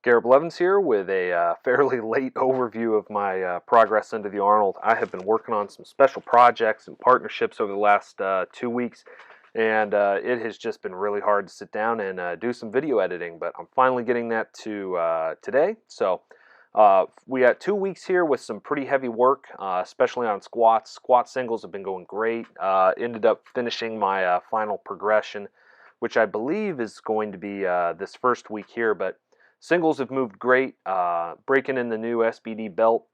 Garrett Blevins here with a fairly late overview of my progress into the Arnold. I have been working on some special projects and partnerships over the last 2 weeks, and it has just been really hard to sit down and do some video editing, but I'm finally getting that to today. So we got 2 weeks here with some pretty heavy work, especially on squats. Squat singles have been going great. Ended up finishing my final progression, which I believe is going to be this first week here, but singles have moved great. Breaking in the new SBD belt,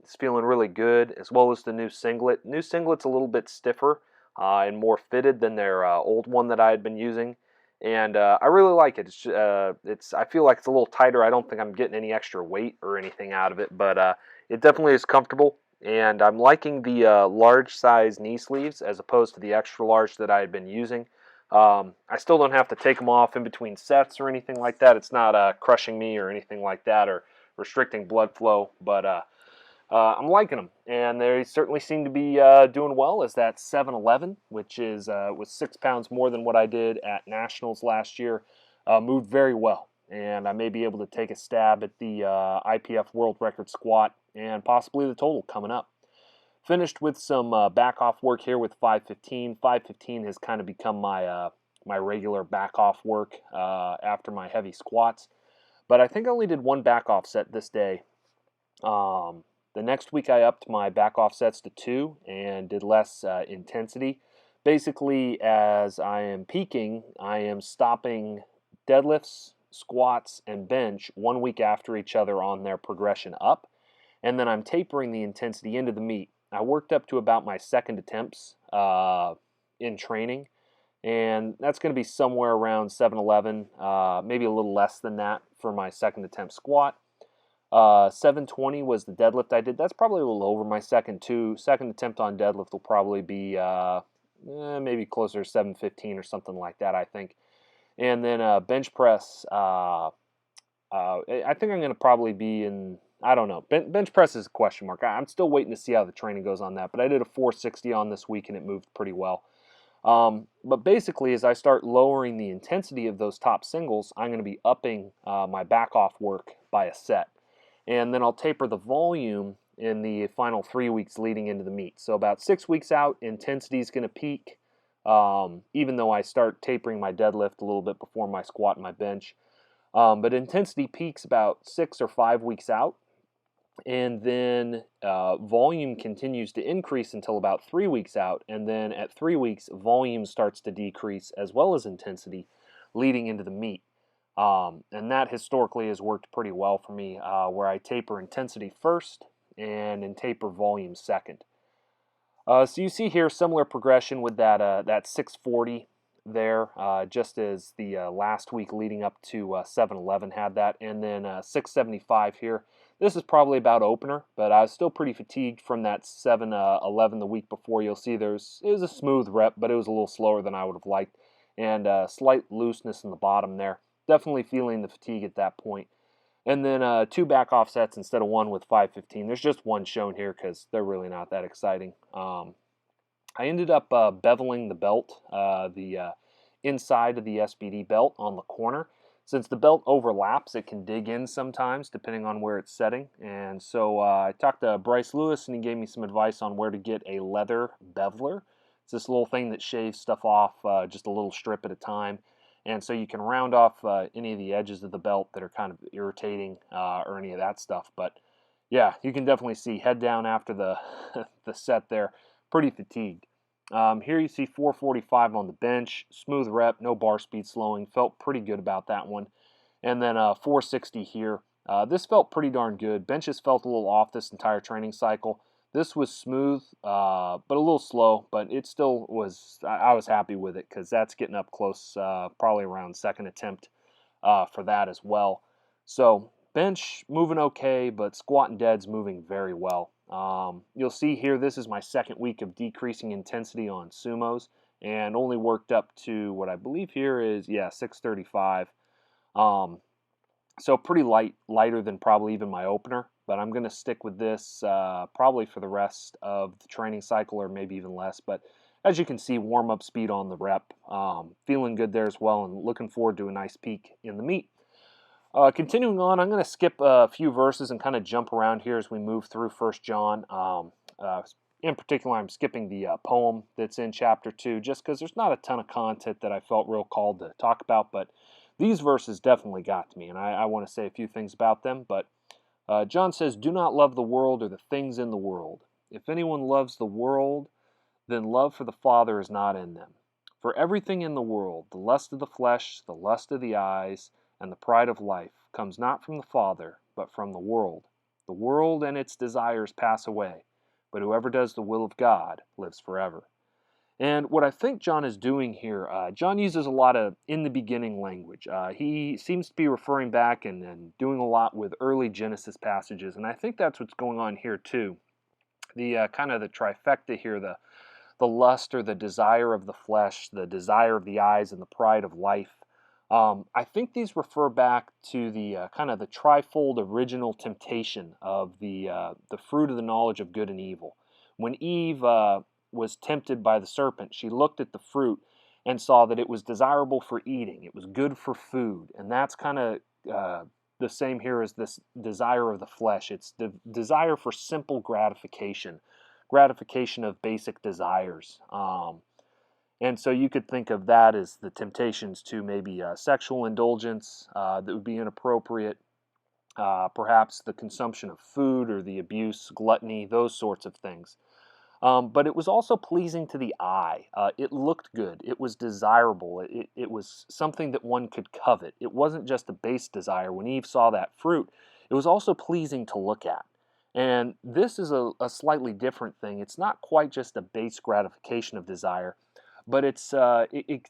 it's feeling really good, as well as the new singlet. New singlet's a little bit stiffer and more fitted than their old one that I had been using, and I really like it. It's I feel like it's a little tighter. I don't think I'm getting any extra weight or anything out of it, but it definitely is comfortable. And I'm liking the large size knee sleeves as opposed to the extra large that I had been using. I still don't have to take them off in between sets or anything like that. It's not crushing me or anything like that or restricting blood flow, but I'm liking them, and they certainly seem to be doing well. As that 711, which is was 6 pounds more than what I did at Nationals last year, moved very well, and I may be able to take a stab at the IPF World Record squat and possibly the total coming up. Finished with some back off work here with 515. 515 has kind of become my regular back off work after my heavy squats. But I think I only did one back off set this day. The next week I upped my back off sets to two and did less intensity. Basically, as I am peaking, I am stopping deadlifts, squats, and bench 1 week after each other on their progression up, and then I'm tapering the intensity into the meet. I worked up to about my second attempts in training, and that's going to be somewhere around 711, maybe a little less than that for my second attempt squat. 720 was the deadlift I did. That's probably a little over my second too. Second attempt on deadlift will probably be maybe closer to 715 or something like that, I think. And then bench press, I think I'm going to probably be in, I don't know. Bench press is a question mark. I'm still waiting to see how the training goes on that. But I did a 460 on this week, and it moved pretty well. But basically, as I start lowering the intensity of those top singles, I'm going to be upping my back off work by a set. And then I'll taper the volume in the final 3 weeks leading into the meet. So about 6 weeks out, intensity is going to peak, even though I start tapering my deadlift a little bit before my squat and my bench. But intensity peaks about 6 or 5 weeks out, and then volume continues to increase until about 3 weeks out, and then at 3 weeks, volume starts to decrease as well as intensity leading into the meet. And that historically has worked pretty well for me, where I taper intensity first and taper volume second. So you see here similar progression with that 640 there, just as the last week leading up to 711 had that, and then 675 here. This is probably about opener, but I was still pretty fatigued from that 711 the week before. You'll see it was a smooth rep, but it was a little slower than I would have liked, and slight looseness in the bottom there. Definitely feeling the fatigue at that point. And then two back off sets instead of one with 515. There's just one shown here because they're really not that exciting. I ended up beveling the belt, the inside of the SBD belt on the corner. Since the belt overlaps, it can dig in sometimes depending on where it's setting. And so I talked to Bryce Lewis, and he gave me some advice on where to get a leather beveler. It's this little thing that shaves stuff off just a little strip at a time. And so you can round off any of the edges of the belt that are kind of irritating or any of that stuff. But yeah, you can definitely see head down after the the set there, pretty fatigued. Here you see 445 on the bench, smooth rep, no bar speed slowing, felt pretty good about that one. And then 460 here. This felt pretty darn good. Benches felt a little off this entire training cycle. This was smooth, but a little slow, but it still was, I was happy with it because that's getting up close, probably around second attempt for that as well. So bench moving okay, but squat and dead's moving very well. You'll see here, this is my second week of decreasing intensity on sumos, and only worked up to what I believe here is, 635. So pretty lighter than probably even my opener, but I'm going to stick with this probably for the rest of the training cycle, or maybe even less. But as you can see, warm-up speed on the rep. Feeling good there as well, and looking forward to a nice peak in the meet. Continuing on, I'm going to skip a few verses and kind of jump around here as we move through First John. In particular, I'm skipping the poem that's in chapter 2 just because there's not a ton of content that I felt real called to talk about, but these verses definitely got to me, and I want to say a few things about them. But John says, "Do not love the world or the things in the world. If anyone loves the world, then love for the Father is not in them. For everything in the world, the lust of the flesh, the lust of the eyes, and the pride of life, comes not from the Father, but from the world. The world and its desires pass away, but whoever does the will of God lives forever." And what I think John is doing here, John uses a lot of in the beginning language. He seems to be referring back and doing a lot with early Genesis passages, and I think that's what's going on here too. The kind of the trifecta here, the lust or the desire of the flesh, the desire of the eyes, and the pride of life. I think these refer back to the kind of the trifold original temptation of the fruit of the knowledge of good and evil. When Eve was tempted by the serpent, she looked at the fruit and saw that it was desirable for eating. It was good for food, and that's kind of the same here as this desire of the flesh. It's the desire for simple gratification of basic desires. And so you could think of that as the temptations to maybe sexual indulgence that would be inappropriate, perhaps the consumption of food or the abuse, gluttony, those sorts of things. But it was also pleasing to the eye. It looked good. It was desirable. It was something that one could covet. It wasn't just a base desire. When Eve saw that fruit, it was also pleasing to look at. And this is a slightly different thing. It's not quite just a base gratification of desire, but it's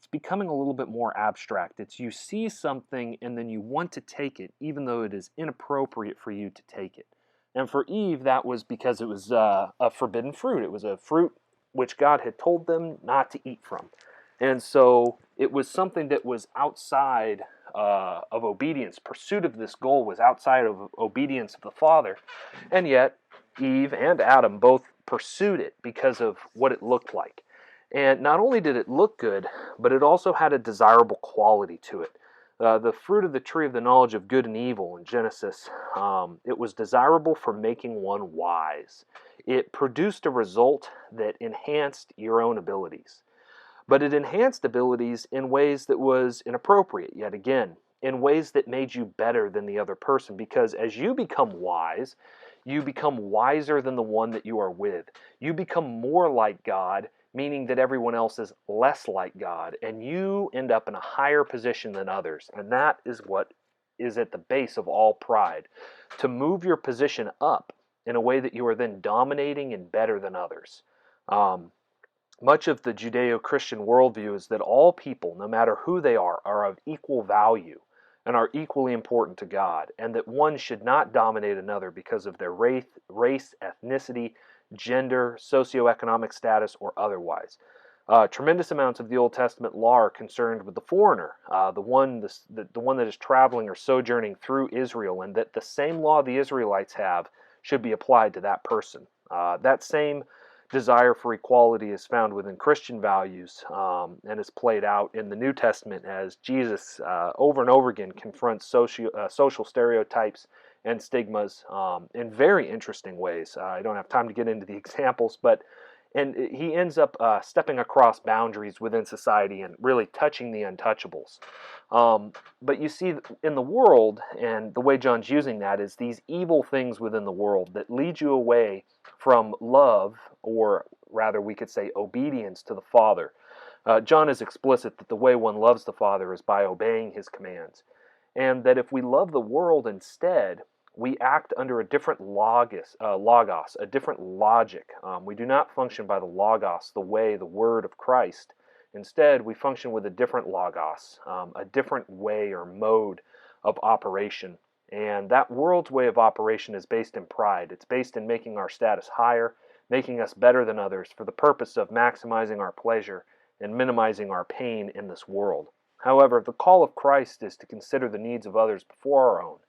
becoming a little bit more abstract. It's you see something and then you want to take it, even though it is inappropriate for you to take it. And for Eve, that was because it was a forbidden fruit. It was a fruit which God had told them not to eat from. And so it was something that was outside of obedience. Pursuit of this goal was outside of obedience of the Father. And yet, Eve and Adam both pursued it because of what it looked like. And not only did it look good, but it also had a desirable quality to it. The fruit of the tree of the knowledge of good and evil in Genesis, it was desirable for making one wise. It produced a result that enhanced your own abilities. But it enhanced abilities in ways that was inappropriate, yet again, in ways that made you better than the other person, because as you become wise, you become wiser than the one that you are with. You become more like God, meaning that everyone else is less like God, and you end up in a higher position than others. And that is what is at the base of all pride, to move your position up in a way that you are then dominating and better than others. Much of the Judeo-Christian worldview is that all people, no matter who they are of equal value and are equally important to God, and that one should not dominate another because of their race, ethnicity, gender, socioeconomic status, or otherwise. Tremendous amounts of the Old Testament law are concerned with the foreigner, the one that is traveling or sojourning through Israel, and that the same law the Israelites have should be applied to that person. That same desire for equality is found within Christian values and is played out in the New Testament as Jesus over and over again confronts social stereotypes and stigmas in very interesting ways. I don't have time to get into the examples, and he ends up stepping across boundaries within society and really touching the untouchables. But you see in the world, and the way John's using that is these evil things within the world that lead you away from love, or rather we could say obedience to the Father. John is explicit that the way one loves the Father is by obeying his commands, and that if we love the world instead, we act under a different logos, a different logic. We do not function by the logos, the way, the word of Christ. Instead, we function with a different logos, a different way or mode of operation. And that world's way of operation is based in pride. It's based in making our status higher, making us better than others for the purpose of maximizing our pleasure and minimizing our pain in this world. However, the call of Christ is to consider the needs of others before our own,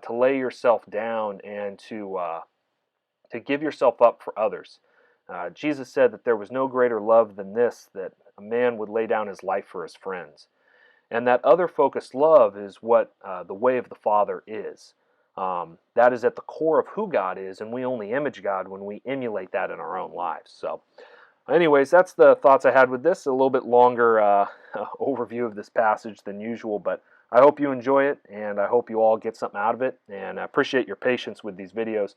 to lay yourself down and to give yourself up for others. Jesus said that there was no greater love than this, that a man would lay down his life for his friends. And that other-focused love is what the way of the Father is. That is at the core of who God is, and we only image God when we emulate that in our own lives. So anyways, that's the thoughts I had with this. A little bit longer overview of this passage than usual, but I hope you enjoy it, and I hope you all get something out of it, and I appreciate your patience with these videos.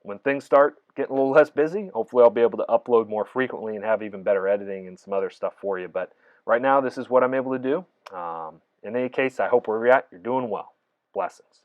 When things start getting a little less busy, hopefully I'll be able to upload more frequently and have even better editing and some other stuff for you. But right now, this is what I'm able to do. In any case, I hope wherever you're at, you're doing well. Blessings.